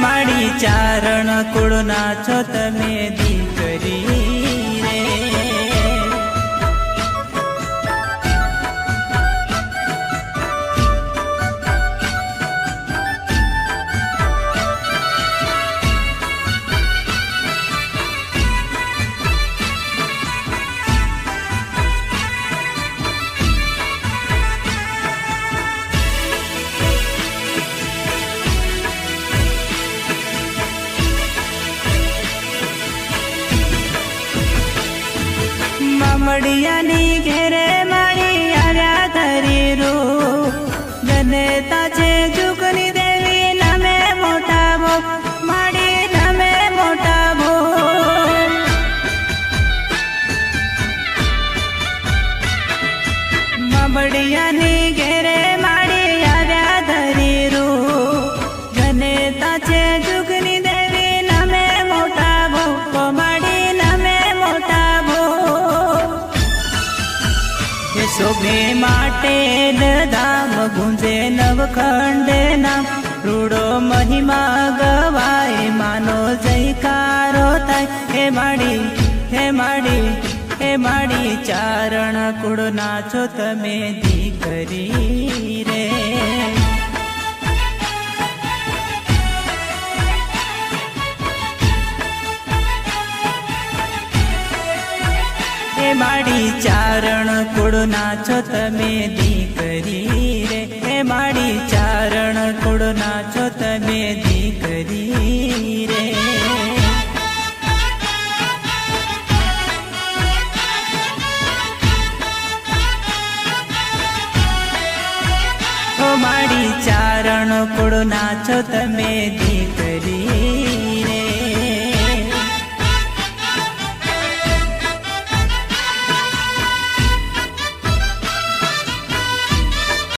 माड़ी चारण कुळ नाचो तमे दीकरी रे। मामडियानी घेरे माड़ी आव्या धरी रूप जनेता छे जुगनी देवी नमे मोटा भो माड़ी नमे मोटा भो। मामडियानी घेरे माड़ी आव्या धरी रूप जनेता छे जुगनी देवी नमे मोटा भो माड़ी नमे मोटा भो। शोभे माटे धाम गुंजे नवखंडे नाम रूडो महिमा गवाय मानो जयकारो थाय। हे माड़ी हे माड़ी हे माड़ी चारण कुळ नाचो तमे दीकरी रे। हे माड़ी चारण कुळ नाचो तमे दीकरी रे। हे माड़ी चारण कुळ नाचो तमे दीकरी रे। हो माड़ी चारण कुळ नाचो तमे दीकरी रे।